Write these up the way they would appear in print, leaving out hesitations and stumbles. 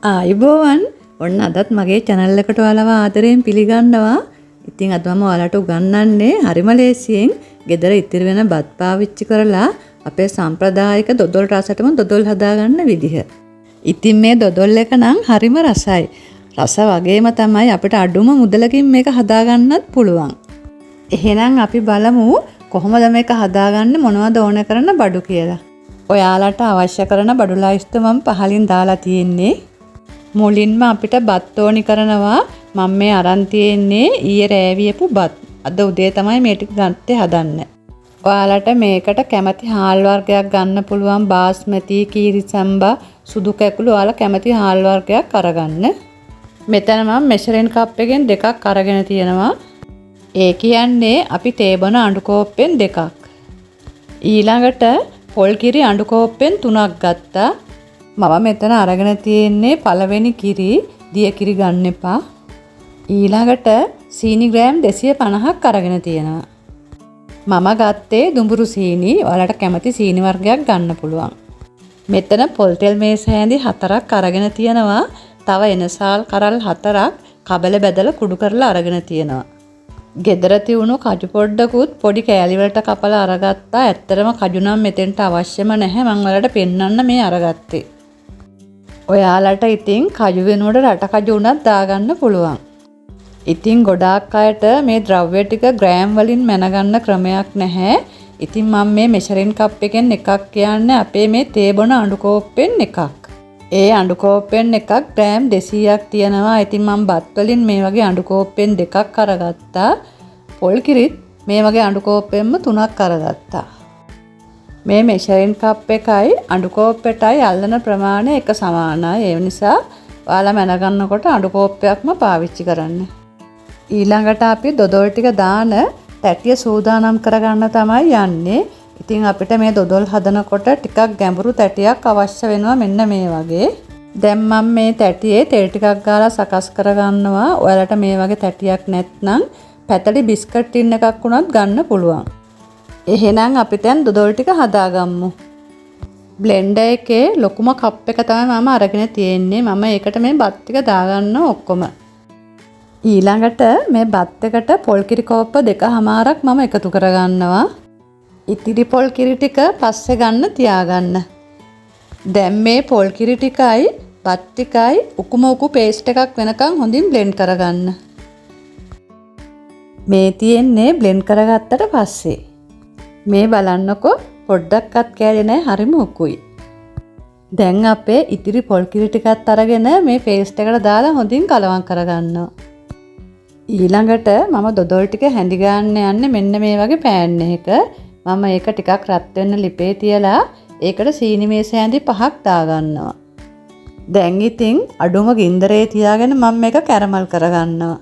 ආයුබෝවන් ඔන්න අදත් මගේ channel එකට ඔයාලව ආදරයෙන් පිළිගන්නවා. ඉතින් අද මම ඔයාලට උගන්වන්නේ හරිම ලේසියෙන් ගෙදර ඉතිරි වෙන බත් පාවිච්චි කරලා අපේ සම්ප්‍රදායික දොදොල් රසටම දොදොල් හදාගන්න විදිහ. ඉතින් මේ දොදොල් එක නම් හරිම රසයි. රස වගේම තමයි අපිට අඩුම මුදලකින් මේක හදාගන්නත් පුළුවන්. එහෙනම් අපි බලමු කොහොමද මේක හදාගන්නේ මොනවද ඕන කරන බඩු කියලා. ඔයාලට අවශ්‍ය කරන බඩු ලයිස්තු මම පහලින් දාලා තියෙන්නේ. මුලින්ම අපිට බත් ඕනි කරනවා. මම මේ අරන් තියෙන්නේ ඊයේ රෑවියපු බත්. අද උදේ තමයි මේ ටික ගත්තේ හදන්න. ඔයාලට මේකට කැමති හාල් වර්ගයක් ගන්න පුළුවන්. බාස්මති, කීරිසම්බා, සුදු කැකුළු ඔයාලා කැමති හාල් වර්ගයක් අරගන්න. මෙතන මම මෙෂරින් කප් එකෙන් දෙකක් අරගෙන තියෙනවා. ඒ කියන්නේ අපි තේ බොන අඬු කෝප්පෙන් දෙකක්. ඊළඟට පොල් කිරි අඬු කෝප්පෙන් 3ක් ගත්තා. මම මෙතන අරගෙන තියෙන්නේ පළවෙනි කිරි, දිය කිරි ගන්න එපා. ඊළඟට සීනි ග්‍රෑම් 250ක් අරගෙන තියෙනවා. මම ගත්තේ දුඹුරු සීනි. ඔයාලට කැමති සීනි වර්ගයක් ගන්න පුළුවන්. මෙතන පොල් තෙල් මේස හැඳි 4ක් අරගෙන තියෙනවා. තව එනසාල් කරල් 4ක් කබල බැදලා කුඩු කරලා අරගෙන තියෙනවා. ගෙදර තියුණු කජු පොඩ්ඩකුත් පොඩි කෑලි වලට කපලා අරගත්තා. ඇත්තටම කජු නම් මෙතෙන්ට අවශ්‍යම නැහැ. මම ඔයාලට පෙන්වන්න මේ අරගත්තේ. ඔයාලට ඉතින් කජු වෙනුවට රට කජු උනත් දාගන්න පුළුවන්. ඉතින් ගොඩාක් අයට මේ ද්‍රව්‍ය ටික ග්‍රෑම් වලින් මැනගන්න ක්‍රමයක් නැහැ. ඉතින් මම මේ මෙෂරින් කප් එකෙන් එකක් කියන්නේ අපේ මේ තේ බොන අඬු කෝප්පෙන් එකක්. ඒ අඬු කෝප්පෙන් එකක් ග්‍රෑම් 200ක් තියෙනවා. ඉතින් මම බත් වලින් මේ වගේ අඬු කෝප්පෙන් දෙකක් අරගත්තා. පොල් කිරිත් මේ වගේ අඬු කෝප්පෙන්ම 3ක් අරගත්තා. මේ මෙෂරින් කප් එකයි අඬු කෝප්පෙටයි අල්ලන ප්‍රමාණය එක සමානයි. ඒ නිසා ඔයාලා මැනගන්නකොට අඬු කෝප්පයක්ම පාවිච්චි කරන්න. ඊළඟට අපි දොදොල් ටික දාන තැටිය සූදානම් කරගන්න තමයි යන්නේ. ඉතින් අපිට මේ දොදොල් හදනකොට ටිකක් ගැඹුරු තැටියක් අවශ්‍ය වෙනවා මෙන්න මේ වගේ. දැන් මම මේ තැටියේ තෙල් ටිකක් ගාලා සකස් කරගන්නවා. ඔයාලට මේ වගේ තැටියක් නැත්නම් පැතලි බිස්කට් ටින් එකක් වුණත් ගන්න පුළුවන්. එහෙනම් අපි දැන් දොදොල් ටික හදාගමු. බ්ලෙන්ඩර් එකේ ලොකුම කප් එක තමයි මම අරගෙන තියෙන්නේ. මම ඒකට මේ බත් ටික දාගන්න ඔක්කොම. ඊළඟට මේ බත් එකට පොල් කිරි කෝප්ප 2මාරක් මම එකතු කරගන්නවා. ඉතිරි පොල් කිරි ටික පස්සේ ගන්න තියාගන්න. දැන් මේ පොල් කිරි ටිකයි බත් ටිකයි උකුම පේස්ට් එකක් වෙනකන් හොඳින් බ්ලෙන්ඩ් කරගන්න. මේ තියෙන්නේ බ්ලෙන්ඩ් කරගත්තට පස්සේ. මේ බලන්නකො පොඩ්ඩක්වත් කෑලේ නැහැ, හරිම උකුයි. දැන් අපේ ඉතිරි පොල් කිරි ටිකත් අරගෙන මේ පේස්ට් එකට දාලා හොඳින් කලවම් කරගන්නවා. ඊළඟට මම දොදොල් ටික හැඳි ගන්න යන්නේ මෙන්න මේ වගේ පෑන් එකක. මම ඒක ටිකක් රත් වෙන්න ලිපේ තියලා ඒකට සීනි මේස හැඳි 5ක් දාගන්නවා. දැන් ඉතින් අඩුම ගින්දරේ තියාගෙන මම මේක කැරමල් කරගන්නවා.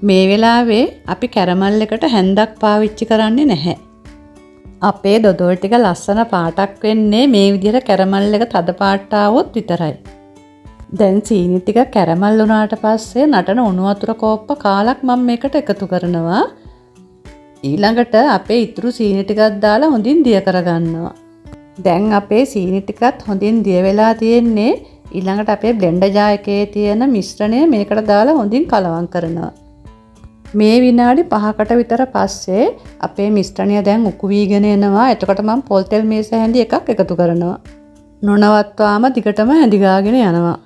මේ වෙලාවේ අපි කැරමල් එකට හැන්දක් පාවිච්චි කරන්නේ නැහැ. අපේ දොදොල් ටික ලස්සන පාටක් වෙන්නේ මේ විදිහට කැරමල් එක තද පාට આવොත් විතරයි. දැන් සීනි ටික කැරමල් වුණාට පස්සේ නටන උණු වතුර කෝප්ප කාලක් මම මේකට එකතු කරනවා. ඊළඟට අපේ ඉතුරු සීනි ටිකක් දාලා හොඳින් දිය කරගන්නවා. දැන් අපේ සීනි ටිකත් හොඳින් දිය වෙලා තියෙන්නේ. ඊළඟට අපේ බ්ලෙන්ඩර් ජාර් එකේ තියෙන මිශ්‍රණය මේකට දාලා හොඳින් කලවම් කරනවා. මේ විනාඩි 5කට විතර පස්සේ අපේ මිශ්‍රණය දැන් උකු වීගෙන එනවා. එතකොට මම පොල් තෙල් මේස හැඳි එකක් එකතු කරනවා. නොනවත්වාම දිගටම හැඳි ගාගෙන යනවා.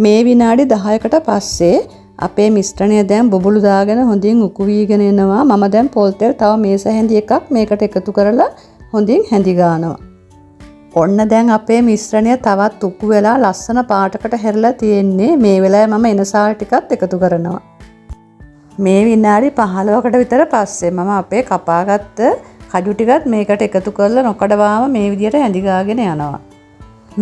මේ විනාඩි 10කට පස්සේ අපේ මිශ්‍රණය දැන් බොබළු දාගෙන හොඳින් උකු වීගෙන එනවා. මම දැන් පොල් තෙල් තව මේස හැඳි එකක් මේකට එකතු කරලා හොඳින් හැඳි ගන්නවා. ඔන්න දැන් අපේ මිශ්‍රණය තවත් උකු වෙලා ලස්සන පාටකට හැරලා තියෙන්නේ. මේ වෙලාවේ මම එනසාල් ටිකත් එකතු කරනවා. මේ විනාඩි 15කට විතර පස්සේ මම අපේ කපාගත්ත කජු ටිකත් මේකට එකතු කරලා නොකඩවාම මේ විදිහට හැඳි ගාගෙන යනවා.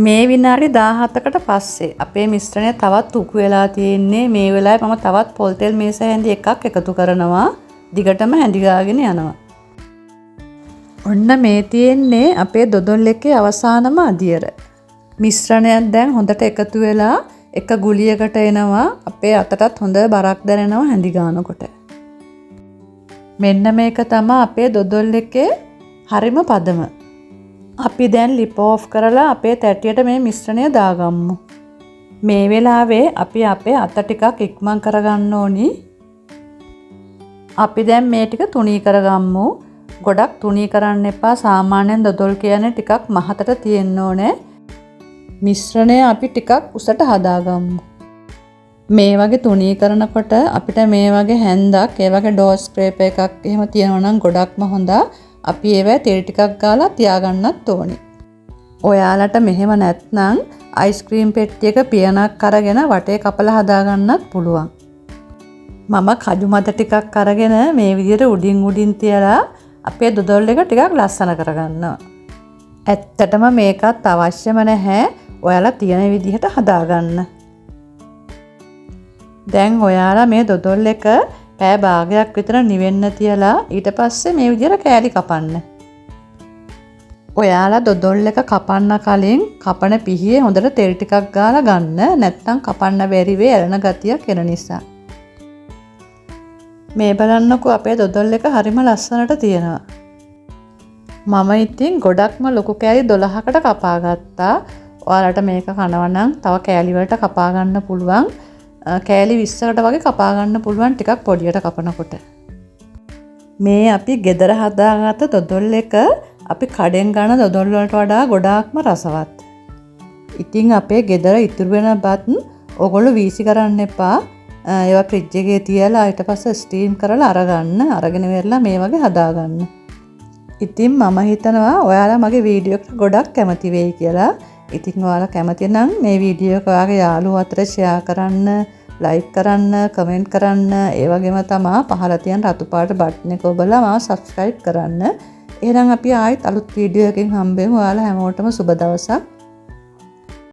මේ විනාඩි 17කට පස්සේ අපේ මිශ්‍රණය තවත් උකු වෙලා තියෙන්නේ. මේ වෙලාවේ මම තවත් පොල් තෙල් මේස හැඳි එකක් එකතු කරනවා. දිගටම හැඳි ගාගෙන යනවා. ඔන්න මේ තියෙන්නේ අපේ දොදොල් එකේ අවසානම අදියර. මිශ්‍රණයක් දැන් හොඳට එකතු වෙලා එක ගුලියකට එනවා. අපේ අතටත් හොඳ බරක් දැනෙනවා හැඳි ගන්නකොට. මෙන්න මේක තමයි අපේ දොදොල් එකේ හරිම පදම. අපි දැන් ලිප් ඕෆ් කරලා අපේ තැටියට මේ මිශ්‍රණය දාගමු. මේ වෙලාවේ අපි අපේ අත ටිකක් ඉක්මන් කරගන්න ඕනි. අපි දැන් මේ ටික තුනී කරගමු. ගොඩක් තුනී කරන්න එපා. සාමාන්‍යයෙන් දොඩොල් කියන්නේ ටිකක් මහතට තියෙන්න ඕනේ. මිශ්‍රණය අපි ටිකක් උසට හදාගමු. මේ වගේ තුනී කරනකොට අපිට මේ වගේ හැන්දක්, ඒ වගේ ඩෝ ස්ක්‍රේප් එකක් එහෙම තියෙනවා නම් ගොඩක්ම හොඳයි. අපි ඒවැ තෙල් ටිකක් ගාලා තියාගන්නත් ඕනේ. ඔයාලට මෙහෙම නැත්නම් අයිස්ක්‍රීම් පෙට්ටියක පියනක් අරගෙන වටේ කපලා හදාගන්නත් පුළුවන්. මම කජු මත ටිකක් අරගෙන මේ විදිහට උඩින් තියලා අපේ දොඩොල් එක ටිකක් ලස්සන කරගන්නවා. ඇත්තටම මේකත් අවශ්‍යම නැහැ. ඔයාලා තියෙන විදිහට හදාගන්න. දැන් ඔයාලා මේ දොඩොල් එක පැය භාගයක් විතර නිවෙන්න තියලා ඊට පස්සේ මේ විදිහට කෑලි කපන්න. ඔයාලා දොඩොල් එක කපන්න කලින් කපන පිහියේ හොඳට තෙල් ටිකක් ගාලා ගන්න. නැත්නම් කපන්න බැරි වෙයි ඇලෙන ගතියක් එන නිසා. මේ බලන්නකෝ අපේ දොඩොල් එක හරිම ලස්සනට තියෙනවා. මම ඉතින් ගොඩක්ම ලොකු කෑලි 12කට කපා ගත්තා. ඔයාලට මේක කනවා නම් තව කෑලි වලට කපා ගන්න පුළුවන්. කෑලි 20කට වගේ කපා ගන්න පුළුවන් ටිකක් පොඩියට කපනකොට. මේ අපි ගෙදර හදාගත්ත දොඩොල් එක අපි කඩෙන් ගන්න දොඩොල් වලට වඩා ගොඩාක්ම රසවත්. ඉතින් අපේ ගෙදර ඉතුරු වෙන බත් ඔයගොල්ලෝ වීසි කරන්න එපා. ඒවා ෆ්‍රිජ් එකේ තියලා ඊට පස්සේ ස්ටීම් කරලා අරගන්න. අරගෙන ඉවරලා මේ වගේ හදාගන්න. ඉතින් මම හිතනවා ඔයාලා මගේ වීඩියෝ එකට ගොඩක් කැමති වෙයි කියලා. ඉතින් ඔයාලා කැමති නම් මේ වීඩියෝ එක ඔයාගේ යාළුවෝ අතර ෂෙයා කරන්න, ලයික් කරන්න, කමෙන්ට් කරන්න. ඒ වගේම තමයි පහළ තියෙන රතු පාට බටන් එක ඔබලා මාව සබ්ස්ක්‍රයිබ් කරන්න. එහෙනම් අපි ආයෙත් අලුත් වීඩියෝ එකකින් හම්බෙමු. ඔයාලා හැමෝටම සුබ දවසක්.